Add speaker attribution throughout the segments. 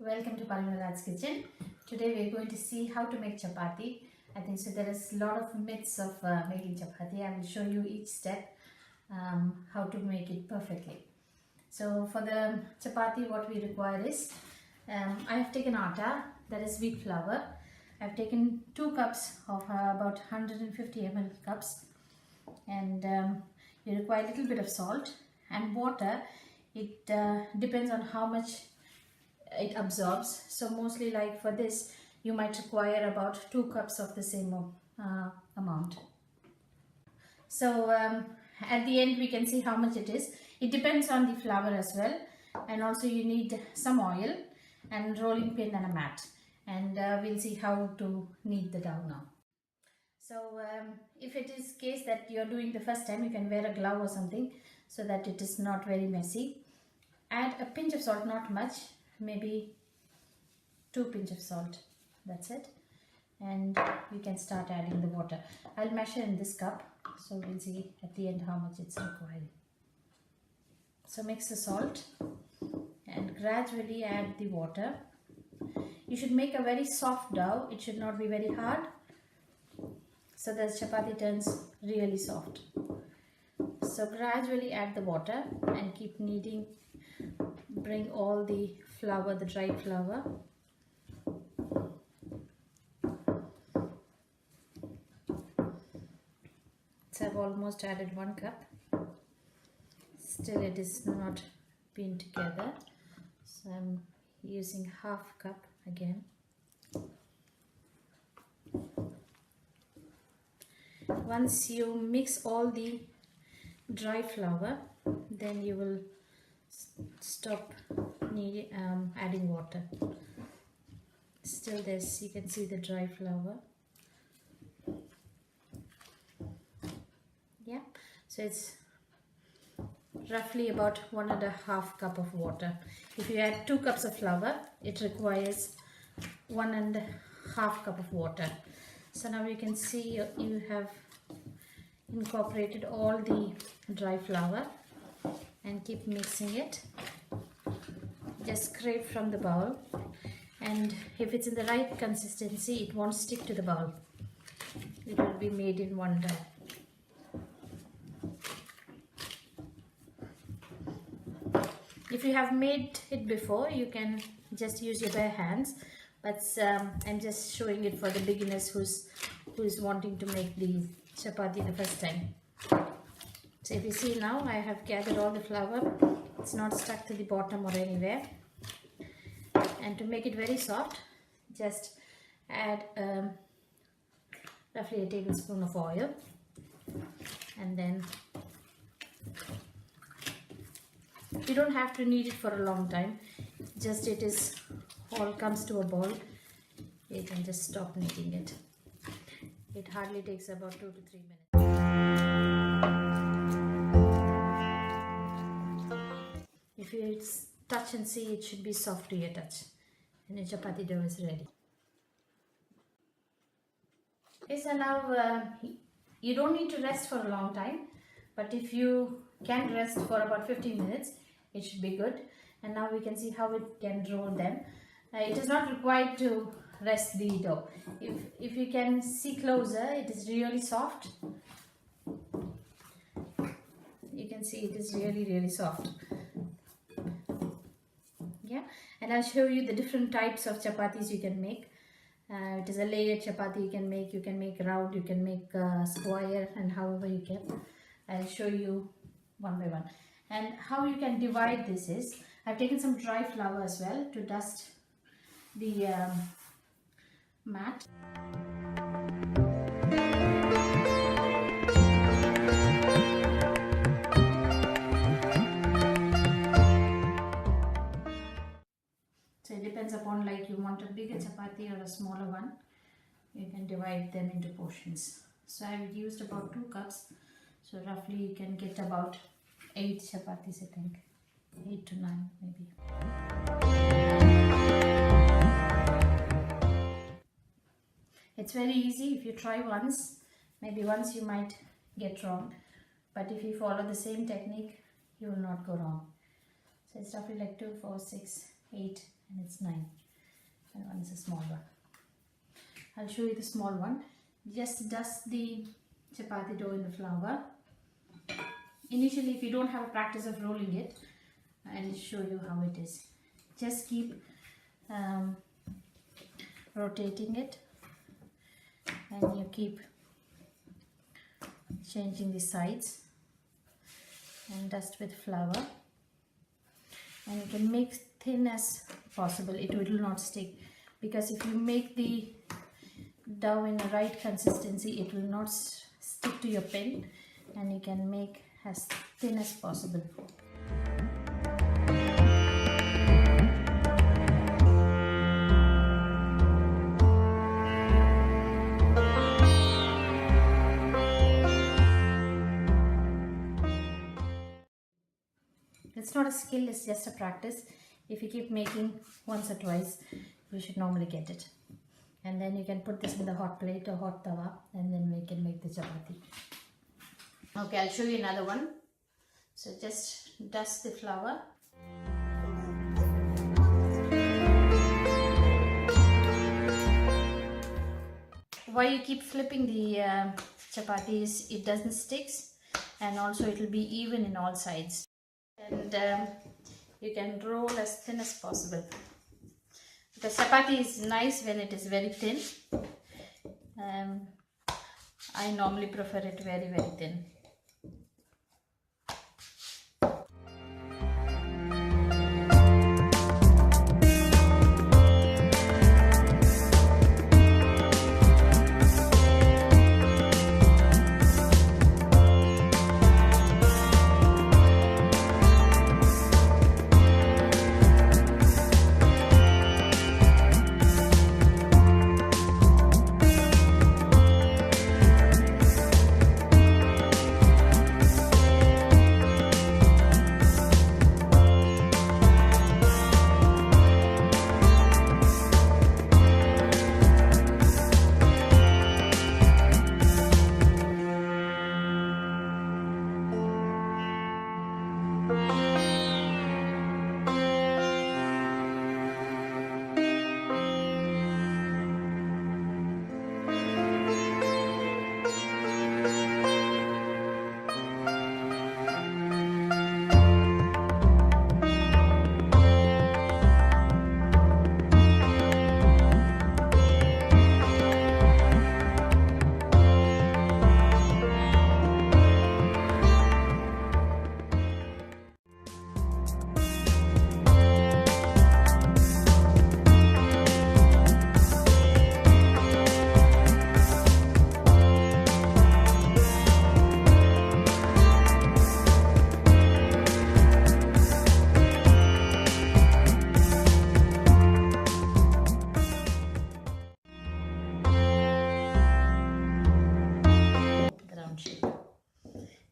Speaker 1: Welcome to Parimalaraj's kitchen. Today we are going to see how to make chapati. I think so there is a lot of myths of making chapati. I will show you each step how to make it perfectly. So for the chapati what we require is, I have taken atta, that is wheat flour. I have taken 2 cups of about 150 ml cups, and you require a little bit of salt and water. It depends on how much it absorbs. So mostly, like for this, you might require about 2 cups of the same amount. So at the end we can see how much it is. It depends on the flour as well, and also you need some oil and rolling pin and a mat, and we'll see how to knead the dough now. So if it is case that you're doing the first time, you can wear a glove or something so that it is not very messy. Add a pinch of salt, not much, maybe 2 pinch of salt, that's it, and you can start adding the water. I'll measure in this cup, so we'll see at the end how much it's required. So mix the salt and gradually add the water. You should make a very soft dough, it should not be very hard, so the chapati turns really soft. So gradually add the water and keep kneading. Bring all the flour, the dried flour. So I've almost added 1 cup. Still it is not been together, so I'm using half cup again. Once you mix all the dry flour, then you will stop adding water. Still this, you can see the dry flour. Yeah, so it's roughly about 1.5 cup of water. If you add 2 cups of flour, it requires 1.5 cup of water. So now you can see you have incorporated all the dry flour, and keep mixing it. Just scrape from the bowl, and if it's in the right consistency, it won't stick to the bowl. It will be made in one dough. If you have made it before, you can just use your bare hands, but I'm just showing it for the beginners who's wanting to make the chapati the first time. So if you see now, I have gathered all the flour. It's not stuck to the bottom or anywhere. And to make it very soft, just add roughly a tablespoon of oil, and then you don't have to knead it for a long time. Just it is all comes to a ball, you can just stop kneading it. It hardly takes about 2 to 3 minutes. If you touch and see, it should be soft to your touch, and your chapati dough is ready. Okay, so now you don't need to rest for a long time, but if you can rest for about 15 minutes, it should be good. And now we can see how it can roll them. It is not required to rest the dough. If you can see closer, it is really soft. You can see it is really soft. Yeah, and I'll show you the different types of chapatis you can make. It is a layered chapati you can make round, you can make square, and however you can. I'll show you one by one. And how you can divide this is, I've taken some dry flour as well to dust the mat. So it depends upon, like, you want a bigger chapati or a smaller one, you can divide them into portions. So I've used about 2 cups, so roughly you can get about 8 chapatis, I think, 8 to 9 maybe. It's very easy. If you try once, maybe once you might get wrong, but if you follow the same technique, you will not go wrong. So it's roughly like 2, 4, 6, 8 and it's 9, and one is a small one. I'll show you the small one. Just dust the chapati dough in the flour. Initially, if you don't have a practice of rolling it, I'll show you how it is. Just keep rotating it, and you keep changing the sides, and dust with flour, and you can make thin as possible. It will not stick, because if you make the dough in the right consistency, it will not stick to your pen, and you can make as thin as possible. It's not a skill, it's just a practice. If you keep making once or twice, you should normally get it. And then you can put this in the hot plate or hot tawa, and then we can make the chapati. Okay, I'll show you another one. So just dust the flour. Why you keep flipping the chapati is it doesn't stick, and also it will be even in all sides. And you can roll as thin as possible. The chapati is nice when it is very thin. I normally prefer it very, very thin.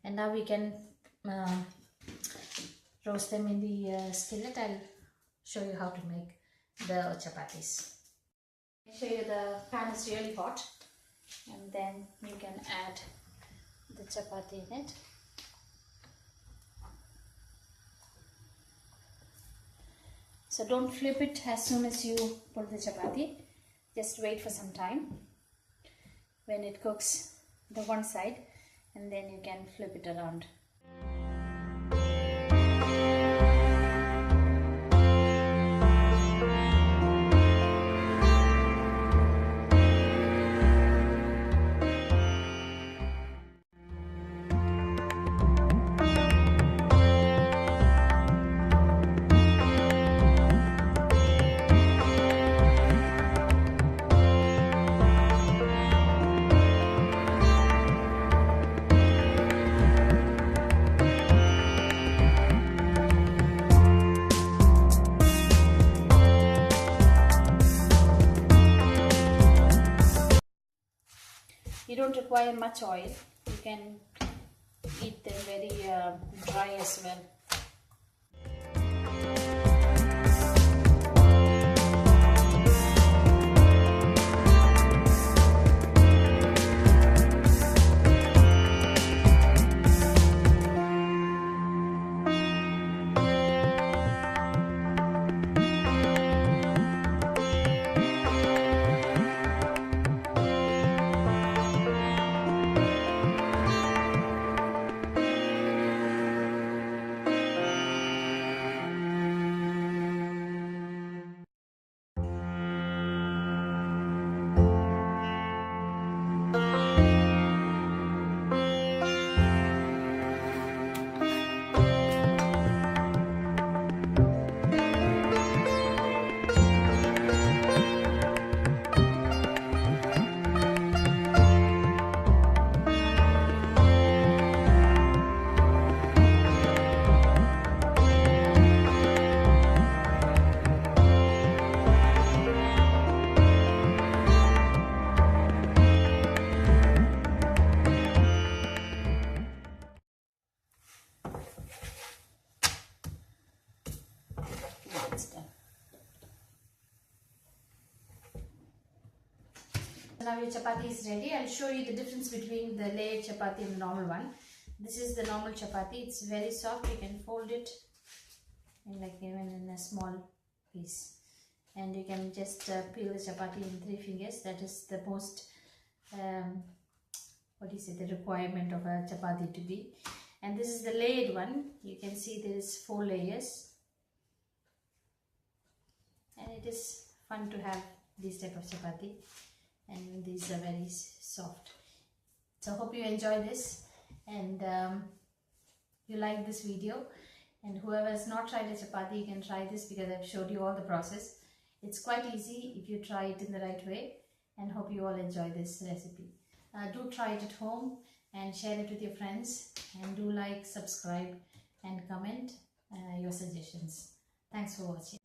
Speaker 1: And now we can roast them in the skillet. I'll show you how to make the chapatis. I'll show you the pan is really hot, and then you can add the chapati in it. So don't flip it as soon as you put the chapati. Just wait for some time when it cooks the one side, and then you can flip it around. You don't require much oil. You can eat them very dry as well. Now your chapati is ready. I'll show you the difference between the layered chapati and the normal one. This is the normal chapati. It's very soft. You can fold it in like even in a small piece. And you can just peel the chapati in 3 fingers. That is the most, the requirement of a chapati to be. And this is the layered one. You can see there is 4 layers. And it is fun to have this type of chapati. And these are very soft. So hope you enjoy this and you like this video. And whoever has not tried a chapati, you can try this because I've showed you all the process. It's quite easy if you try it in the right way, and hope you all enjoy this recipe. Do try it at home and share it with your friends, and do like, subscribe and comment your suggestions. Thanks for watching.